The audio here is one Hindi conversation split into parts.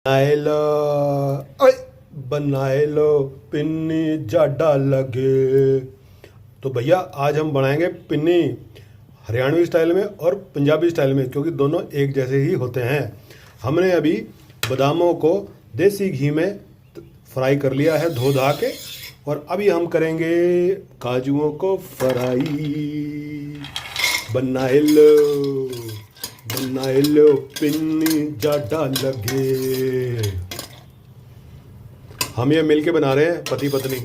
बनाए लो, ओए बनाए लो पिन्नी जाडा लगे। तो भैया आज हम बनाएंगे पिन्नी हरियाणवी स्टाइल में और पंजाबी स्टाइल में, क्योंकि दोनों एक जैसे ही होते हैं। हमने अभी बादामों को देसी घी में फ्राई कर लिया है धो धा के, और अभी हम करेंगे काजुओं को फ्राई। बनाए लो पिन्नी जाडा लगे। हम ये मिलके बना रहे हैं पति पत्नी,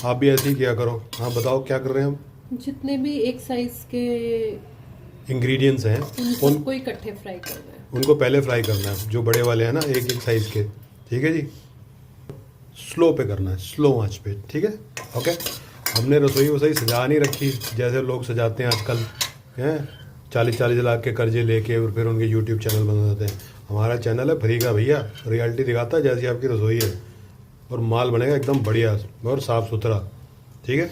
आप भी ऐसे ही किया करो। हाँ बताओ क्या कर रहे हैं हम? जितने भी एक साइज के इंग्रेडिएंट्स हैं उनको इकट्ठे फ्राई करना है। उनको पहले फ्राई करना है, जो बड़े वाले हैं ना एक एक साइज के। ठीक है जी, स्लो पे करना है, स्लो आंच पे। ठीक है, ओके। हमने रसोई वसोई सजा नहीं रखी जैसे लोग सजाते हैं आजकल, हैं 40-40 लाख के कर्जे लेके और फिर उनके यूट्यूब चैनल बना देते हैं। हमारा चैनल है फ्री का भैया, रियलिटी दिखाता है जैसी आपकी रसोई है, और माल बनेगा एकदम बढ़िया और साफ़ सुथरा। ठीक है,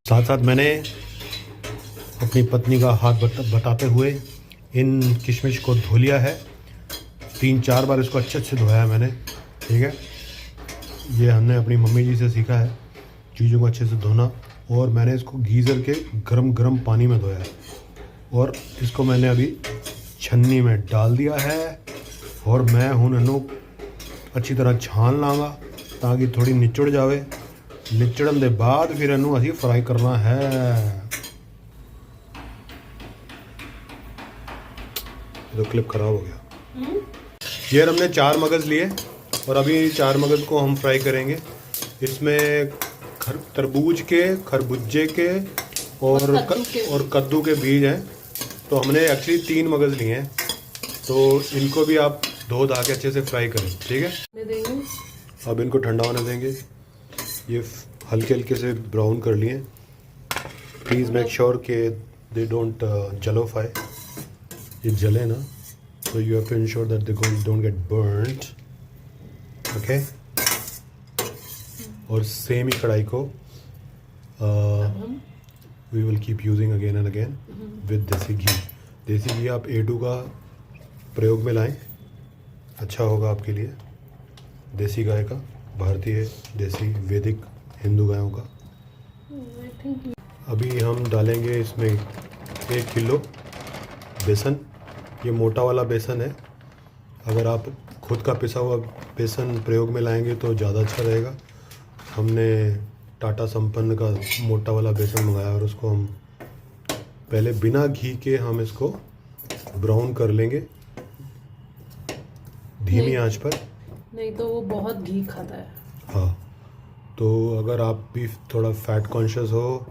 साथ साथ मैंने अपनी पत्नी का हाथ बताते हुए इन किशमिश को धो लिया है। 3-4 बार इसको अच्छे से धोया है मैंने। ठीक है, ये हमने अपनी मम्मी जी से सीखा है चीज़ों को अच्छे से धोना। और मैंने इसको गीज़र के गरम पानी में धोया है, और इसको मैंने अभी छन्नी में डाल दिया है, और मैं हूँ नन्नू अच्छी तरह छान लाँगा ताकि थोड़ी निचड़ जावे। निचड़न के बाद फिर इनू असी फ्राई करना है। तो क्लिप खराब हो गया। ये हमने 4 मगज़ लिए, और अभी 4 मगज़ को हम फ्राई करेंगे। इसमें तरबूज के, खरबूजे के और कद्दू के बीज हैं। तो हमने एक्चुअली 3 मगज़ लिए हैं, तो इनको भी आप धो धा के अच्छे से फ्राई करें। ठीक है, अब इनको ठंडा होने देंगे। ये हल्के हल्के से ब्राउन कर लिए। प्लीज़ मेक श्योर के दे डोंट जलोफाई, ये जले ना, so you have to ensure that they don't get burnt. Okay? और सेम ही कढ़ाई को we will keep using again and again with देसी घी। देसी घी आप A2 का प्रयोग में लाएं, अच्छा होगा आपके लिए। देसी गाय का, भारतीय देसी वैदिक हिंदू गायों का। अभी हम डालेंगे इसमें 1 किलो बेसन। ये मोटा वाला बेसन है, अगर आप खुद का पिसा हुआ बेसन प्रयोग में लाएंगे तो ज़्यादा अच्छा रहेगा। हमने टाटा संपन्न का मोटा वाला बेसन मंगाया, और उसको हम पहले बिना घी के हम इसको ब्राउन कर लेंगे धीमी आंच पर। नहीं तो वो बहुत घी खाता है। हाँ, तो अगर आप भी थोड़ा फैट कॉन्शियस हो,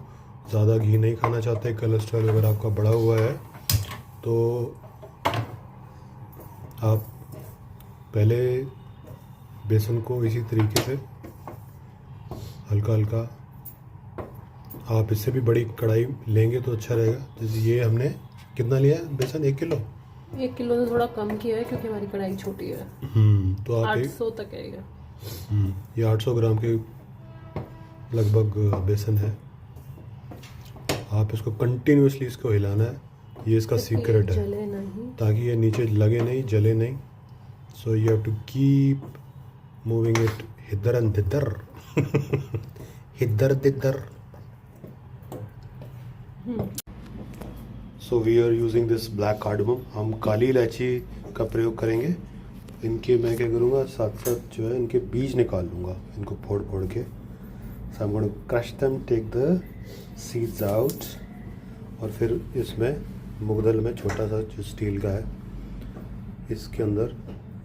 ज़्यादा घी नहीं खाना चाहते, कोलेस्ट्रॉल अगर आपका बढ़ा हुआ है, तो आप पहले बेसन को इसी तरीके से हल्का हल्का, आप इससे भी बड़ी कढ़ाई लेंगे तो अच्छा रहेगा। जैसे ये हमने कितना लिया है बेसन? 1 किलो। 1 किलो से थोड़ा कम किया है क्योंकि हमारी कढ़ाई छोटी है। तो आप 800 तक आएगा। ये 800 ग्राम के लगभग बेसन है। आप इसको कंटिन्यूसली इसको हिलाना है, ये इसका सीक्रेट है, ताकि ये नीचे लगे नहीं, जले नहीं। So you have to keep moving it hither and thither hither thither. So we are using this black cardamom. हम काली इलायची का प्रयोग करेंगे। इनके मैं क्या करूँगा, साथ साथ जो है इनके बीज निकाल लूँगा, इनको फोड़ फोड़ के। So I am going to crush them, take the seeds out, और फिर इसमें मुगदल में छोटा सा जो स्टील का है, इसके अंदर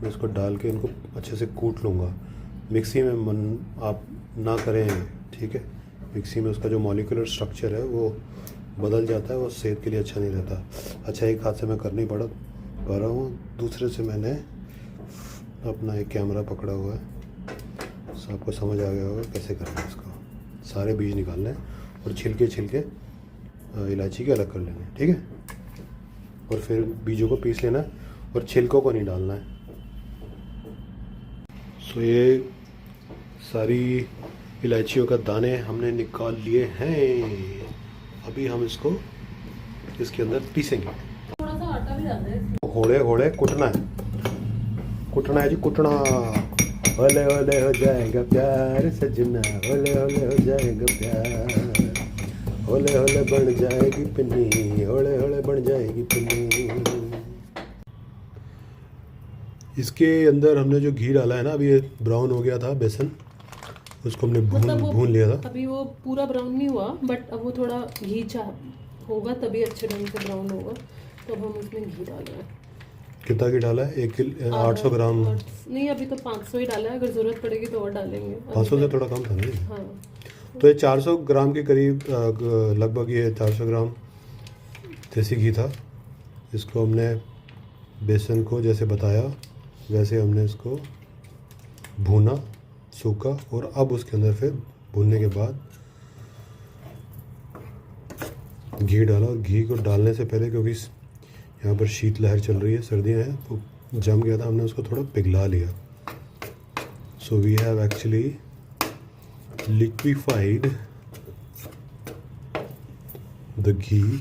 मैं इसको डाल के इनको अच्छे से कूट लूँगा। मिक्सी में मन आप ना करें, ठीक है। मिक्सी में उसका जो मॉलिक्यूलर स्ट्रक्चर है वो बदल जाता है, वो सेहत के लिए अच्छा नहीं रहता। अच्छा, एक हाथ से मैं कर नहीं पा रहा हूँ, दूसरे से मैंने अपना एक कैमरा पकड़ा हुआ है। सो आपको समझ आ गया होगा कैसे करना है इसको। सारे बीज निकालने हैं और छिलके इलायची के अलग कर लेने, ठीक है। और फिर बीजों को पीस लेना और छिलकों को नहीं डालना है। सो ये सारी इलायचियों का दाने हमने निकाल लिए हैं। अभी हम इसको इसके अंदर पीसेंगे। थोड़ा सा आटा भी डालना है। होड़े होड़े कुटना है। कुटना है जी, कुटना। ओले ओले हो जाएगा प्यार सजना, ओले ओले हो जाएगा प्यार, ओले ओले बन जाएगी पिन्नी, ओले ओले बन जाएगी पिन्नी। इसके अंदर हमने जो घी डाला है ना, अभी ये ब्राउन हो गया था बेसन, उसको हमने भून लिया था। अभी वो पूरा ब्राउन नहीं हुआ, बट अब वो थोड़ा घी होगा तभी अच्छे ढंग से ब्राउन होगा। तो अब हम इसमें घी डाल रहे हैं। कितना घी डाला है? 800 ग्राम। नहीं, अभी तो 500 ही डाला है, अगर ज़रूरत पड़ेगी तो और डालेंगे। 500 से थोड़ा कम था नहीं? हाँ। तो ये 400 ग्राम के करीब लगभग ये 400 ग्राम देसी घी था। इसको हमने बेसन को जैसे बताया वैसे हमने इसको भूना, सूखा, और अब उसके अंदर फिर भूनने के बाद घी डाला। और घी को डालने से पहले, क्योंकि यहाँ पर शीतलहर चल रही है, सर्दियाँ हैं, तो जम गया था, हमने उसको थोड़ा पिघला लिया। So we have actually liquefied the ghee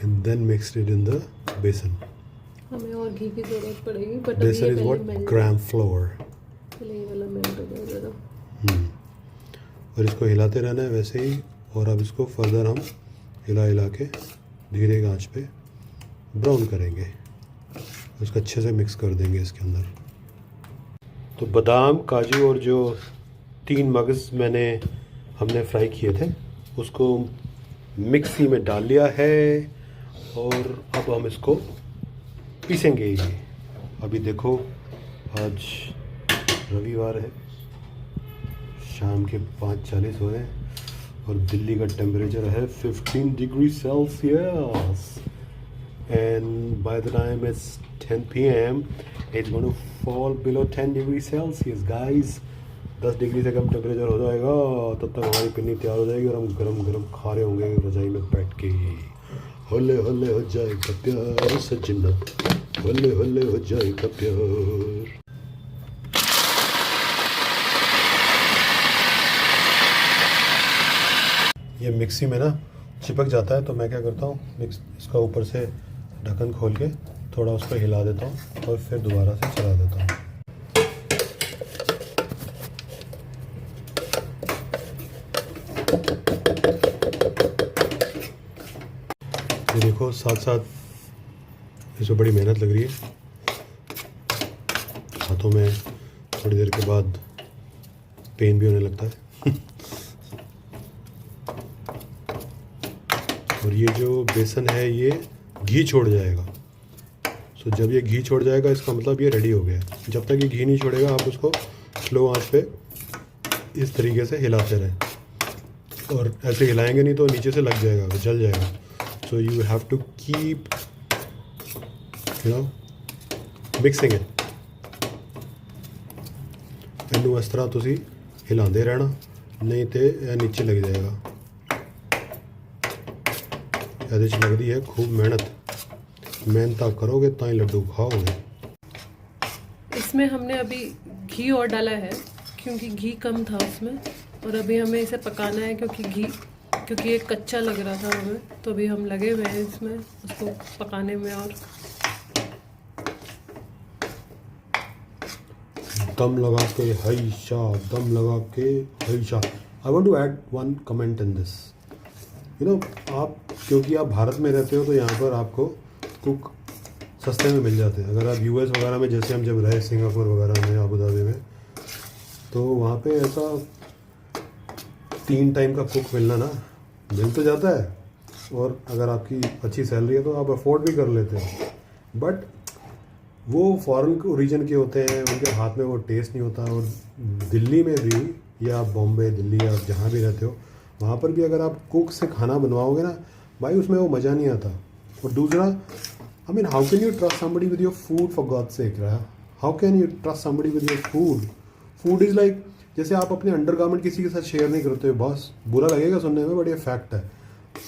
and then mixed it in the besan. हमें और घी की ज़रूरत पड़ेगी, but Besan is what? Gram flour. पहले ये वाला मेल्ट हो जाए ज़रा। और इसको हिलाते रहना है वैसे ही। और अब इसको फर्दर हम हिला के धीरे आंच पे ब्राउन करेंगे। उसको अच्छे से मिक्स कर देंगे इसके अंदर। तो बादाम, काजू और जो 3 मगज़ हमने फ्राई किए थे उसको मिक्सी में डाल लिया है। और अब हम इसको पीसेंगे। अभी देखो, आज रविवार है, शाम के 5:40 हो रहे हैं और दिल्ली का टेम्परेचर है 15 degree Celsius. And by the time it's 10 p.m. it's going to fall below 10 degree Celsius, guys. 10 degree से कम टेम्परेचर हो जाएगा, तब तक हमारी पिन्नी तैयार हो जाएगी और हम गरम गरम खा रहे होंगे रजाई में बैठ के। होले होले हो जाएगा प्यार सजना, होले होले हो जाएगा प्यार। ये मिक्सी में ना चिपक जाता है, तो मैं क्या करता हूँ, इसका ऊपर से ढक्कन खोल के थोड़ा उसको हिला देता हूँ और फिर दोबारा से चला देता हूँ। ये देखो, साथ साथ इसमें बड़ी मेहनत लग रही है, हाथों में थोड़ी देर के बाद पेन भी होने लगता है। और ये जो बेसन है ये घी छोड़ जाएगा। सो जब ये घी छोड़ जाएगा इसका मतलब ये रेडी हो गया। जब तक ये घी नहीं छोड़ेगा आप उसको स्लो आंच पे इस तरीके से हिलाते रहें। और ऐसे हिलाएंगे नहीं तो नीचे से लग जाएगा, जल जाएगा। So you have to keep mixing it. ਇਹਨੂੰ ਇਸ ਤਰ੍ਹਾਂ ਤੁਸੀਂ ਹਿਲਾਉਂਦੇ ਰਹਿਣਾ, ਨਹੀਂ ਤੇ ਇਹ ਨੀਚੇ ਲੱਗ ਜਾਏਗਾ। ਇਹਦੇ 'ਚ लगती है खूब मेहनत करोगे तो ही लड्डू खाओगे। इसमें हमने अभी घी और डाला है क्योंकि घी कम था उसमें, और अभी हमें इसे पकाना है क्योंकि ये कच्चा लग रहा था हमें, तो अभी हम लगे हुए हैं इसमें उसको पकाने में। और दम लगा के हैशा, दम लगा के हैशा। I want to add one comment in this. आप क्योंकि आप भारत में रहते हो तो यहाँ पर आपको कुक सस्ते में मिल जाते हैं। अगर आप यूएस वगैरह में, जैसे हम जब रहे सिंगापुर वगैरह में, अबू धाबी में, तो वहाँ पे ऐसा 3 टाइम का कुक मिलना ना मिल तो जाता है, और अगर आपकी अच्छी सैलरी है तो आप अफोर्ड भी कर लेते हैं। बट वो फॉरेन ओरिजिन के होते हैं, उनके हाथ में वो टेस्ट नहीं होता। और दिल्ली में भी, या आप बॉम्बे, दिल्ली, आप जहाँ भी रहते हो, वहाँ पर भी अगर आप कुक से खाना बनवाओगे ना भाई, उसमें वो मज़ा नहीं आता। और दूसरा, I mean, how can you trust somebody with your food for God sake? How can you trust somebody with your food? Food is like, जैसे आप अपने अंडरगारमेंट किसी के साथ शेयर नहीं करते हो। बॉस, बुरा लगेगा सुनने में, बट ये फैक्ट है।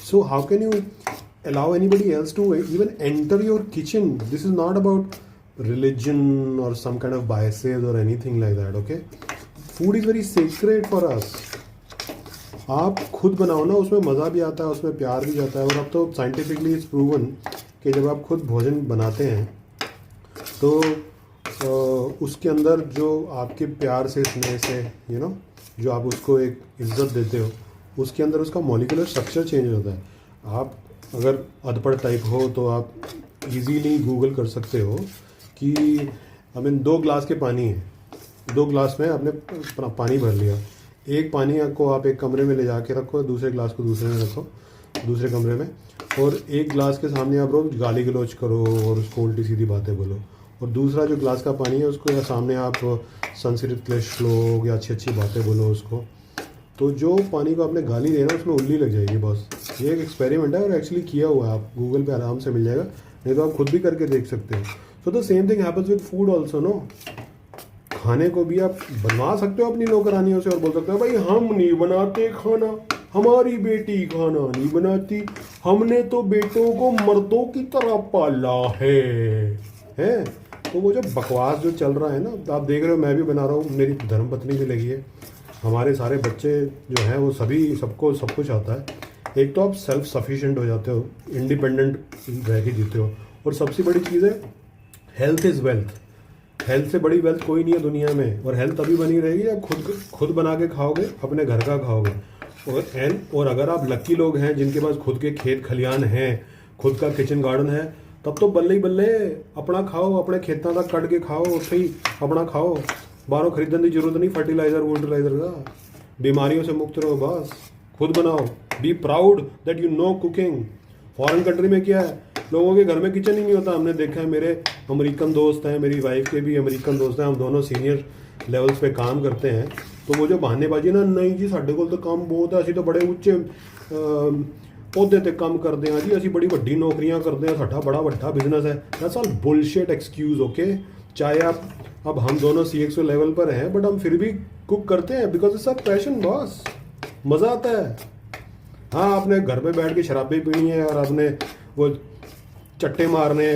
So how can you allow anybody else to even enter your kitchen? This is not about religion or some kind of biases or anything like that, okay? Food is very sacred for us. आप खुद बनाओ ना, उसमें मज़ा भी आता है, उसमें प्यार भी जाता है। और अब तो साइंटिफिकली इट्स प्रूवन कि जब आप खुद भोजन बनाते हैं तो उसके अंदर जो आपके प्यार से, स्नेह से, जो आप उसको एक इज्जत देते हो, उसके अंदर उसका मॉलिक्यूलर स्ट्रक्चर चेंज होता है। आप अगर अनपढ़ टाइप हो तो आप इजीली गूगल कर सकते हो कि 2 ग्लास के पानी है, 2 ग्लास में आपने पानी भर लिया, एक पानी को आप एक कमरे में ले जाके रखो, दूसरे ग्लास को दूसरे में रखो, दूसरे कमरे में, और एक ग्लास के सामने आप रोज गाली गलौज करो और उसको उल्टी सीधी बातें बोलो, और दूसरा जो ग्लास का पानी है उसको या सामने आप संस्कृत के श्लोक या अच्छी अच्छी बातें बोलो उसको, तो जो पानी को आपने गाली देना उसमें उल्ली लग जाएगी बस। ये एक एक्सपेरिमेंट है और एक्चुअली किया हुआ है, आप गूगल पे आराम से मिल जाएगा, नहीं तो आप खुद भी करके देख सकते हो। So the same thing happens with food also, no. खाने को भी आप बनवा सकते हो अपनी नौकरानियों से और बोल सकते हो भाई हम नहीं बनाते खाना, हमारी बेटी खाना नहीं बनाती, हमने तो बेटों को मर्दों की तरह पाला है। तो वो जो बकवास जो चल रहा है ना, आप देख रहे हो, मैं भी बना रहा हूँ, मेरी धर्मपत्नी भी लगी है, हमारे सारे बच्चे जो हैं वो सबको सब कुछ आता है। एक तो आप सेल्फ सफिशिएंट हो जाते हो, इंडिपेंडेंट रह के जीते हो, और सबसे बड़ी चीज़ है हेल्थ इज़ वेल्थ। हेल्थ से बड़ी वेल्थ कोई नहीं है दुनिया में, और हेल्थ तभी बनी रहेगी आप खुद बना के खाओगे, अपने घर का खाओगे। और अगर आप लकी लोग हैं जिनके पास खुद के खेत खलियान हैं, खुद का किचन गार्डन है, तब तो बल्ले ही बल्ले अपना खाओ, अपने खेतों का कट के खाओ, उत्थे ही अपना खाओ, बाहरों खरीदने की जरूरत नहीं फर्टिलाइजर का। बीमारियों से मुक्त रहो, बस खुद बनाओ, be proud that you know cooking. Foreign country में क्या है, लोगों के घर में किचन ही नहीं होता। हमने देखा है, मेरे अमेरिकन दोस्त हैं, मेरी वाइफ के भी अमेरिकन दोस्त हैं, हम दोनों सीनियर लेवल्स पे काम करते हैं। तो वो जो बहानेबाजी ना, नहीं जी साढ़े को तो काम बहुत है, असी तो बड़े ऊंचे पौधे ते काम करते हैं जी, असी बड़ी वड्डी नौकरियां करते हैं, साडा बड़ा वड्डा बिजनेस है। That's all bullshit excuse, okay. चाहे आप अब हम दोनों CXO लेवल पर हैं, बट हम फिर भी कुक करते हैं because it's a passion, boss, मज़ा आता है। हाँ, आपने घर पे बैठ के शराबी पीनी है और आपने वो चट्टे मारने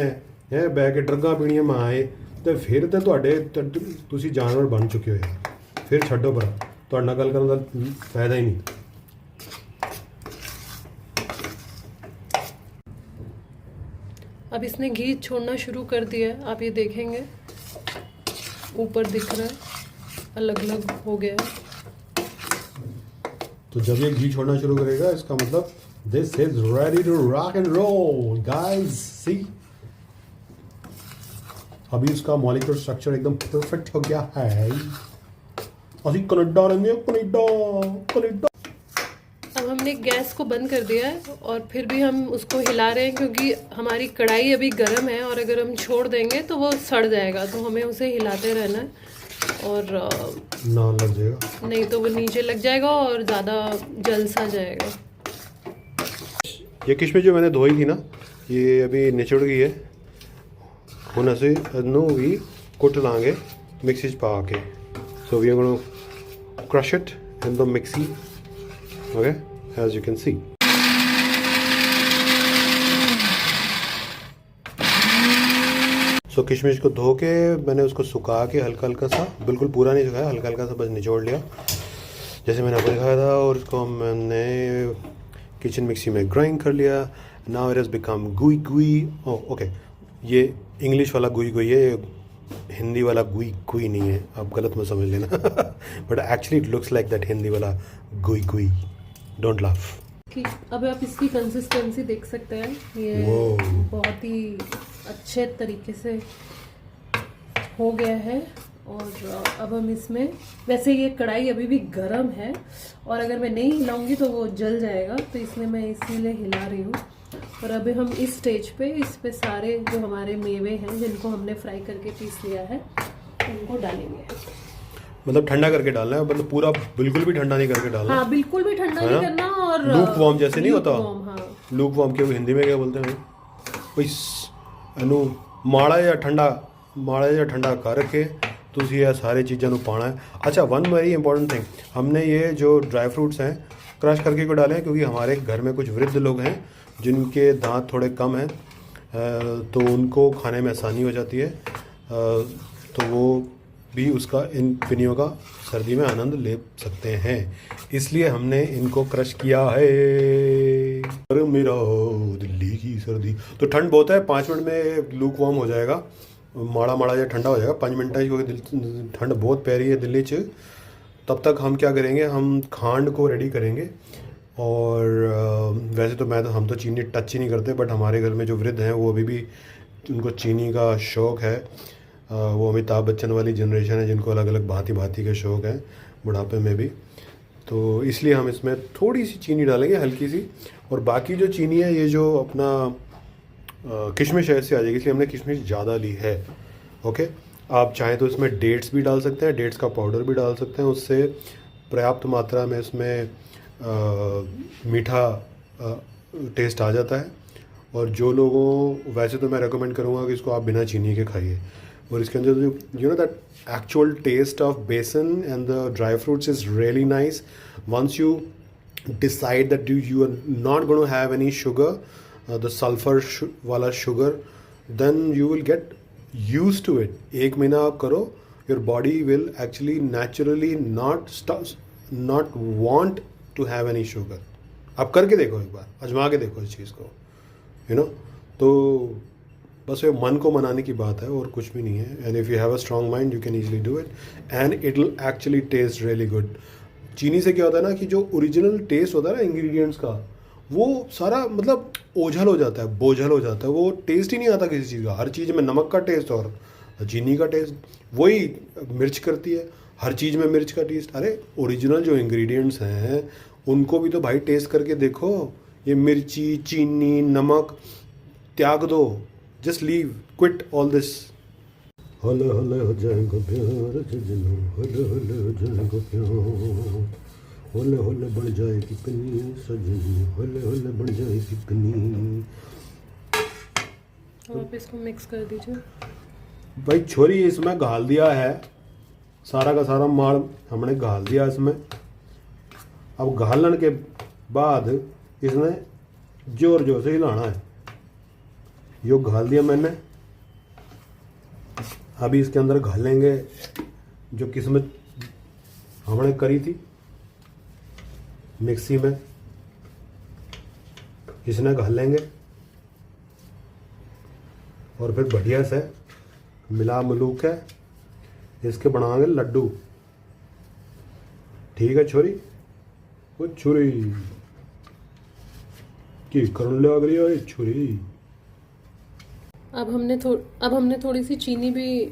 हैं बह के ड्रग्गां पीनियां माए, तो फिर तो तुसी जानवर बन चुके हो यार, फिर छड्डो पर, तुहाडे नाल गल करन दा फायदा ही नहीं। अब इसने घी छोड़ना शुरू कर दिया है, आप ये देखेंगे ऊपर दिख रहा है, अलग अलग हो गया है। तो जब ये घी छोड़ना शुरू करेगा, इसका मतलब this is ready to rock and roll guys. See, अभी उसका मॉलिक्यूलर स्ट्रक्चर एकदम परफेक्ट हो गया है। अभी कनाडा रहेंगे, कनाडा। अब हमने गैस को बंद कर दिया है और फिर भी हम उसको हिला रहे हैं क्योंकि हमारी कढ़ाई अभी गर्म है, और अगर हम छोड़ देंगे तो वो सड़ जाएगा, तो हमें उसे हिलाते रहना है। और ना लग जाएगा, नहीं तो वो नीचे लग जाएगा और ज़्यादा जल सा जाएगा। ये किशमिश जो मैंने धोई थी ना, ये अभी निचड़ गई है, हुन असी इनू भी कुट लांगे मिक्सी च पा के। So we are gonna crush it in the mixie, okay, as you can see. So किशमिश को धो के मैंने उसको सुखा के हल्का हल्का सा, बिल्कुल पूरा नहीं सुखाया, हल्का हल्का सा बस निचोड़ लिया जैसे मैंने आपको दिखाया था, और उसको मैंने किचन मिक्सी में ग्राइंड कर लिया। नाउ इट हैज़ बिकम गुई गुई। ओके, ये इंग्लिश वाला गुई गुई है, हिंदी वाला गुई गुई नहीं है, आप गलत मत समझ लेना। But actually it looks like that Hindi वाला गुई गुई, डोंट लाफ। अब आप इसकी कंसिस्टेंसी देख सकते हैं, ये बहुत ही अच्छे तरीके से हो गया है। और अब हम इसमें, वैसे ये कढ़ाई अभी भी गर्म है और अगर मैं नहीं हिलाऊंगी तो वो जल जाएगा, तो इसलिए मैं इसीलिए हिला रही हूँ। और अभी हम इस स्टेज पे इस पे सारे जो हमारे मेवे हैं जिनको हमने फ्राई करके पीस लिया है उनको डालेंगे। मतलब ठंडा करके डालना है, मतलब पूरा बिल्कुल भी ठंडा नहीं करके डालना। हाँ, बिल्कुल भी ठंडा नहीं करना। और लूक वार्म जैसे नहीं होता, हाँ। लूक वार्म के हिंदी में क्या बोलते हैं अनु, माड़ा या ठंडा करके तुसी ये सारी चीज़ों को पाना है। अच्छा, वन वेरी इंपॉर्टेंट थिंग, हमने ये जो ड्राई फ्रूट्स हैं क्रश करके को डाले हैं क्योंकि हमारे घर में कुछ वृद्ध लोग हैं जिनके दांत थोड़े कम हैं, तो उनको खाने में आसानी हो जाती है, तो वो भी उसका इन पिनियों का सर्दी में आनंद ले सकते हैं, इसलिए हमने इनको क्रश किया है। अरे मेरा दिल्ली की सर्दी, तो ठंड बहुत है, 5 मिनट में लूक वार्म हो जाएगा, माड़ा माड़ा या ठंडा हो जाएगा 5 मिनट क्योंकि ठंड बहुत पै रही है दिल्ली च, तब तक हम क्या करेंगे, हम खांड को रेडी करेंगे। और वैसे तो हम तो चीनी टच ही नहीं करते, बट हमारे घर में जो वृद्ध हैं वो अभी भी उनको चीनी का शौक़ है। वो अमिताभ बच्चन वाली जनरेशन है जिनको अलग अलग भांति भांति के शौक़ हैं बुढ़ापे में भी, तो इसलिए हम इसमें थोड़ी सी चीनी डालेंगे, हल्की सी। और बाकी जो चीनी है ये जो अपना किशमिश है इससे आ जाएगी, इसलिए हमने किशमिश ज़्यादा ली है। ओके, आप चाहें तो इसमें डेट्स भी डाल सकते हैं, डेट्स का पाउडर भी डाल सकते हैं, उससे पर्याप्त मात्रा में इसमें मीठा टेस्ट आ जाता है। और जो लोगों, वैसे तो मैं रेकमेंड करूँगा कि इसको आप बिना चीनी के खाइए। और इसके अंदर जो you know that actual taste of besan and the dry fruits is really nice. Once you decide that you are not going to have any sugar, the sulfur वाला sugar, then you will get used to it. 1 महीना आप करो, your body will actually naturally not want to have any sugar. आप करके देखो, एक बार आजमा के देखो इस चीज़ को, यू नो। तो बस ये मन को मनाने की बात है और कुछ भी नहीं है। And if you have a strong mind you can easily do it and it will actually test really good. चीनी से क्या होता है ना कि जो ओरिजिनल टेस्ट होता है ना इंग्रेडिएंट्स का, वो सारा मतलब ओझल हो जाता है, बोझल हो जाता है, वो टेस्ट ही नहीं आता किसी चीज़ का। हर चीज़ में नमक का टेस्ट और चीनी का टेस्ट, वही मिर्च करती है, हर चीज़ में मिर्च का टेस्ट। अरे ओरिजिनल जो इंग्रेडिएंट्स हैं उनको भी तो भाई टेस्ट करके देखो। ये मिर्ची, चीनी, नमक त्याग दो, just leave, quit all this. हले हले हो जाएगा प्यार सजनों, हले हले हो जाएगा प्यार, हले हले बढ़ जाएगी पनी सजनों, हले हले बढ़ जाएगी पनी। तो आप इसको मिक्स कर दीजिए भाई। छोरी इसमें घाल दिया है, सारा का सारा माल हमने घाल दिया इसमें। अब घालन के बाद इसने जोर जोर से हिलाना है। यो घाल दिया मैंने, अभी इसके अंदर घालेंगे जो किस्मत हमने करी थी मिक्सी में, इसने घालेंगे और फिर बढ़िया से मिला मिलू के इसके बनाएंगे लड्डू। ठीक है छोरी, वो छुरी की करने लग रही है छुरी। अब हमने थोड़ी सी चीनी भी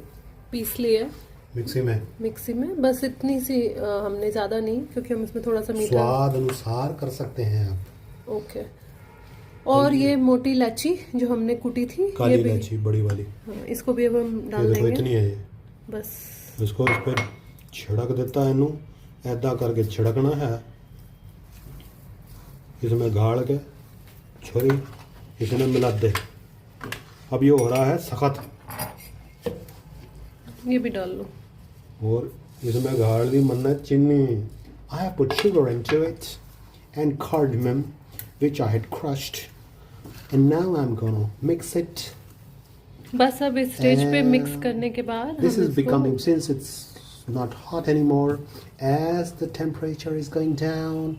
पीस ली है मिक्सी में, बस इतनी सी, हमने ज़्यादा नहीं, क्योंकि हम इसमें थोड़ा सा मीठा स्वाद अनुसार कर सकते हैं आप। ओके। और ये मोटी इलायची जो हमने कूटी थी, काली इलायची बड़ी वाली, हाँ, इसको भी अब हम डाल देंगे। इतनी है ये, बस इसको इस पर छिड़क देता है, इनू ऐदा करके छिड़कना है इसमें गाड़ के छोरी, इसमें मिला दे। अब ये हो रहा है सख्त, ये भी डाल लो। और इसमें गाड़ दी मन्ना चीनी। I have put sugar into it and cardamom which I had crushed and now I'm gonna mix it. बस अब इस स्टेज पे मिक्स करने के बाद this is becoming, since it's not hot anymore, as the temperature is going down,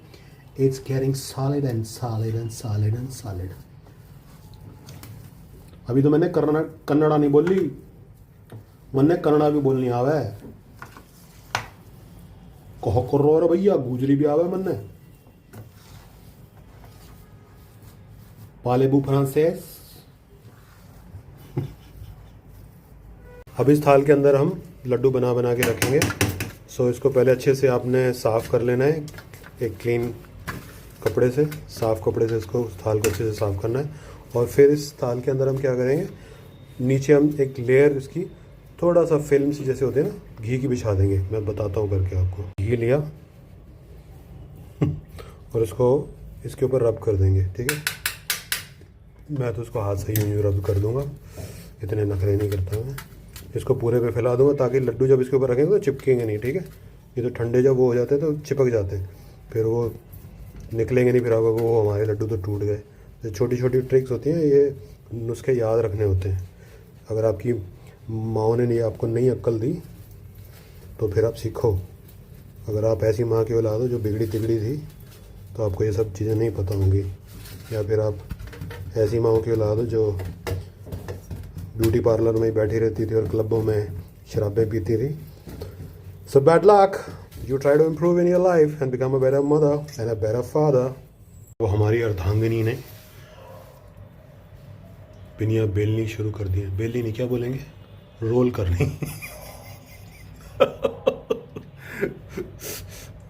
it's getting solid and solid and solid and solid. अभी तो मैंने कन्नड़ा नहीं बोली, मैंने कन्नड़ा भी बोलनी आवे। कहो करो रे भैया, गुजरी भी आवे मन्ने। पालेबू फ्रांसेस। अब इस थाल के अंदर हम लड्डू बना बना के रखेंगे। सो इसको पहले अच्छे से आपने साफ़ कर लेना है, एक क्लीन कपड़े से, साफ़ कपड़े से इसको थाल को अच्छे से साफ़ करना है। और फिर इस थाल के अंदर हम क्या करेंगे, नीचे हम एक लेयर इसकी थोड़ा सा फिल्म सी जैसे होते हैं ना, घी की बिछा देंगे। मैं बताता हूँ करके आपको। घी लिया और इसको इसके ऊपर रब कर देंगे, ठीक है। मैं तो उसको हाथ से ही रब कर दूंगा, इतने नखरे नहीं करता मैं। इसको पूरे पे फैला दूंगा ताकि लड्डू जब इसके ऊपर रखेंगे तो चिपकेंगे नहीं, ठीक है। ये तो ठंडे जब वो हो जाते हैं तो चिपक जाते हैं, फिर वो निकलेंगे नहीं, फिर आपको वो हमारे लड्डू तो टूट गए। तो छोटी छोटी ट्रिक्स होती हैं, ये नुस्खे याद रखने होते हैं। अगर आपकी माँ ने आपको नहीं अक्ल दी तो फिर आप सीखो। अगर आप ऐसी माँ की औलाद हो जो बिगड़ी तिगड़ी थी तो आपको ये सब चीज़ें नहीं पता होंगी, या फिर आप ऐसी माँ की औलाद हो जो ब्यूटी पार्लर में ही बैठी रहती थी और क्लबों में शराबें पीती थी। So bad luck, you try to improve in your life and become a better mother and a better father. वो हमारी अर्धांगिनी ने पिनिया बेलनी शुरू कर दी है। बेलनी नहीं, क्या बोलेंगे, रोल करनी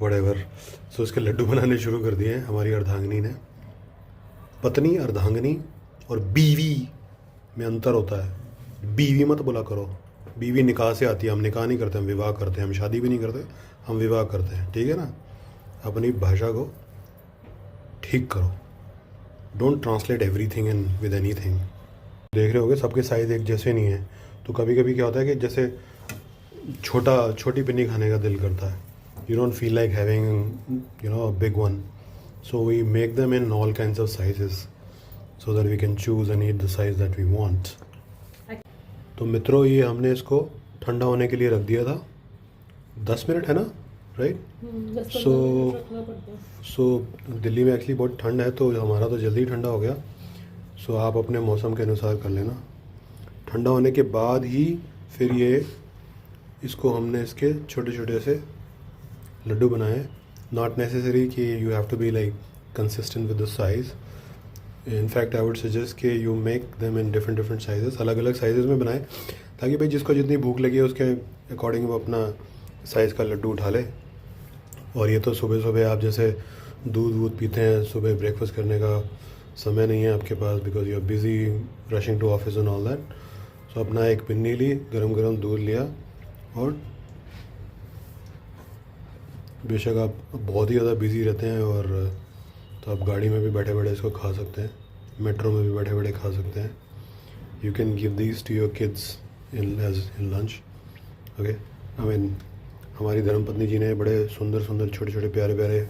व्हाटएवर। सो उसके लड्डू बनाने शुरू कर दिए हैं हमारी अर्धांगिनी ने। पत्नी, अर्धांगिनी और बीवी में अंतर होता है। बीवी मत बोला करो, बीवी निकाह से आती है, हम निकाह नहीं करते, हम विवाह करते हैं। हम शादी भी नहीं करते, हम विवाह करते हैं, ठीक है ना। अपनी भाषा को ठीक करो, don't translate everything in with anything. देख रहे होगे सबके साइज़ एक जैसे नहीं है, तो कभी कभी क्या होता है कि जैसे छोटी पिन्नी खाने का दिल करता है, you don't feel like having a big one, so we make them in all kinds of sizes so that we can choose and eat the size that we want. तो मित्रों, ये हमने इसको ठंडा होने के लिए रख दिया था 10 मिनट, है ना, राइट। सो दिल्ली में एक्चुअली बहुत ठंड है, तो हमारा तो जल्दी ठंडा हो गया। सो आप अपने मौसम के अनुसार कर लेना। ठंडा होने के बाद ही फिर इसको हमने इसके छोटे छोटे से लड्डू बनाए। नॉट नेसेसरी कि you have to be like consistent with the size. In fact I would suggest कि you make them in different sizes, अलग अलग साइजेस में बनाए, ताकि भाई जिसको जितनी भूख लगी है उसके अकॉर्डिंग वो अपना साइज़ का लड्डू उठा ले। और ये तो सुबह सुबह आप जैसे दूध पीते हैं, सुबह ब्रेकफास्ट करने का समय नहीं है आपके पास, because you are busy rushing to office and all that. So अपना एक पिन्नी ली, गरम दूध लिया, और बेशक आप बहुत ही ज़्यादा बिजी रहते हैं और तो आप गाड़ी में भी बैठे बैठे इसको खा सकते हैं, मेट्रो में भी बैठे बैठे खा सकते हैं। You can give these two your kids in lunch, okay. I mean हमारी धर्मपत्नी जी ने बड़े सुंदर छोटे प्यारे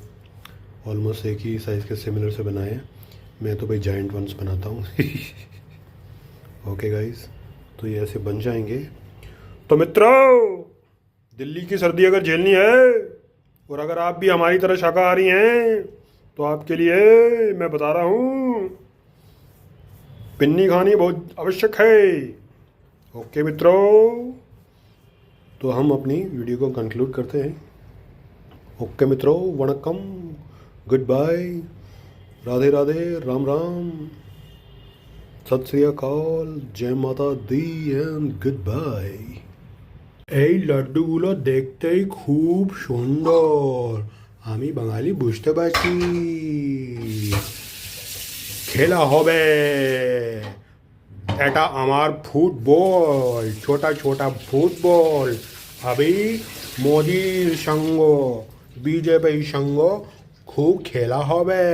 ऑलमोस्ट एक ही साइज़ के सिमिलर से बनाए हैं। मैं तो भाई जाइंट वंस बनाता हूँ ओके गाइस, तो ये ऐसे बन जाएंगे। तो मित्रों, दिल्ली की सर्दी अगर झेलनी है और अगर आप भी हमारी तरह शाकाहारी हैं, तो आपके लिए मैं बता रहा हूँ, पिन्नी खानी बहुत आवश्यक है। ओके मित्रों, तो हम अपनी वीडियो को कंक्लूड करते हैं। ओके मित्रों, वणक्कम, गुड बाय, राधे राधे, राम राम, सत श्री अकाल, जय माता दी एंड गुड बाय। এই লাড্ডুগুলো দেখতেই খুব সুন্দর, আমি বাঙালি বুঝতে পারছি। খেলা হবে, এটা আমার ফুটবল, ছোটা ফুটবল। अभी মোদির সঙ্গ, বিজেপির সঙ্গ খুব খেলা হবে।